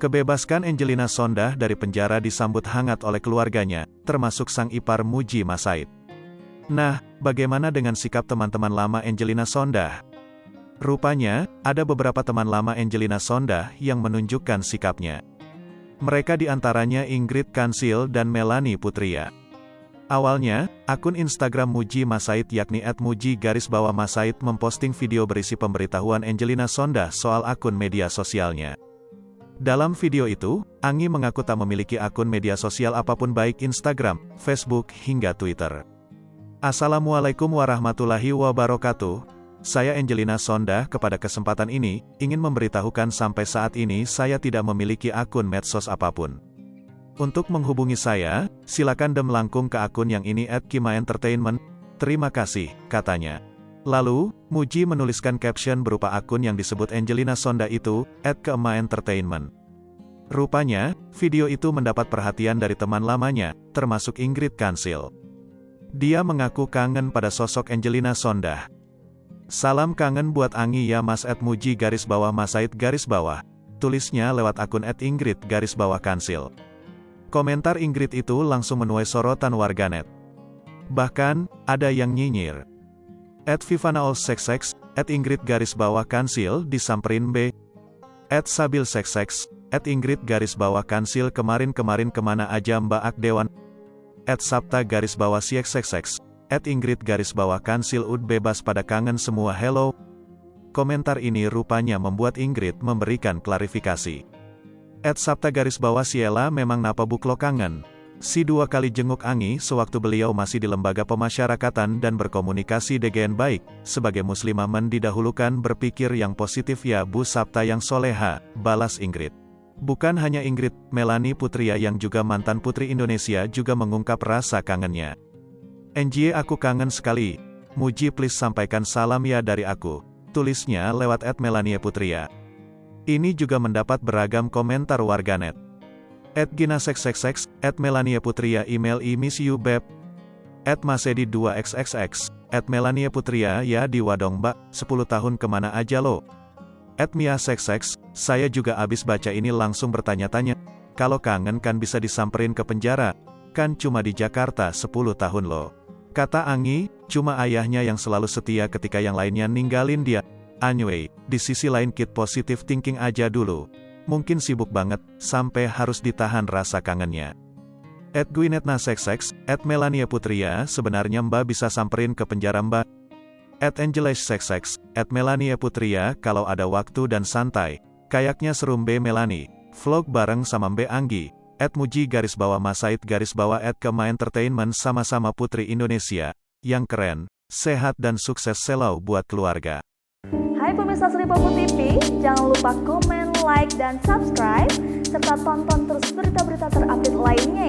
Kebebaskan Angelina Sondah dari penjara disambut hangat oleh keluarganya, termasuk sang ipar Muji Masaid. Nah, bagaimana dengan sikap teman-teman lama Angelina Sondah? Rupanya, ada beberapa teman lama Angelina Sondah yang menunjukkan sikapnya. Mereka diantaranya Ingrid Kansil dan Melanie Putria. Awalnya, akun Instagram Muji Masaid yakni @muji_masaid memposting video berisi pemberitahuan Angelina Sondah soal akun media sosialnya. Dalam video itu, Angi mengaku tak memiliki akun media sosial apapun baik Instagram, Facebook, hingga Twitter. Assalamualaikum warahmatullahi wabarakatuh. Saya Angelina Sondah pada kesempatan ini, ingin memberitahukan sampai saat ini saya tidak memiliki akun medsos apapun. Untuk menghubungi saya, silakan melangkung ke akun yang ini @kimaentertainment. Terima kasih, katanya. Lalu, Muji menuliskan caption berupa akun yang disebut Angelina Sondah itu, @kimaentertainment. Rupanya, video itu mendapat perhatian dari teman lamanya, termasuk Ingrid Kansil. Dia mengaku kangen pada sosok Angelina Sondah. Salam kangen buat Angi ya mas @muji_masaid_. Tulisnya lewat akun @ingrid_kansil. Komentar Ingrid itu langsung menuai sorotan warganet. Bahkan, ada yang nyinyir. @vivanaolsexex, @ingrid_kansil disamperin B. @sabilsexex, @ingrid_kansil kemarin kemana aja mbak ak dewan. @sapta_siexexex, @ingrid_kansil ud bebas pada kangen semua hello. Komentar ini rupanya membuat Ingrid memberikan klarifikasi. @sapta_siela memang napa buklo kangen. Si 2 kali jenguk Angi sewaktu beliau masih di lembaga pemasyarakatan dan berkomunikasi dengan baik. Sebagai muslimah didahulukan berpikir yang positif ya Bu Sapta yang soleha, balas Ingrid. Bukan hanya Ingrid, Melanie Putria yang juga mantan putri Indonesia juga mengungkap rasa kangennya. "NJ aku kangen sekali. Muji please sampaikan salam ya dari aku," tulisnya lewat @Melanie Putria. Ini juga mendapat beragam komentar warganet. @ginasexxx, @Melanie Putria email miss you beb. @masedi2xxx, @Melanie Putria ya di wadong mbak, 10 tahun kemana aja lo. @miasexx, saya juga abis baca ini langsung bertanya-tanya, kalau kangen kan bisa disamperin ke penjara, kan cuma di Jakarta 10 tahun lo. Kata Angi, cuma ayahnya yang selalu setia ketika yang lainnya ninggalin dia. Anyway, di sisi lain keep positive thinking aja dulu. Mungkin sibuk banget, sampai harus ditahan rasa kangennya. @guinetnasexx, @Melanie Putria sebenarnya mbak bisa samperin ke penjara mbak. @angelesexx, @Melanie Putria kalau ada waktu dan santai. Kayaknya seru Mbe Melanie. Vlog bareng sama Mbe Anggi. @muji_masaid_ @kimaentertainment sama-sama putri Indonesia. Yang keren, sehat dan sukses selalu buat keluarga. Hai pemirsa Sri Popo TV, jangan lupa komen, like, dan subscribe, serta tonton terus berita-berita terupdate lainnya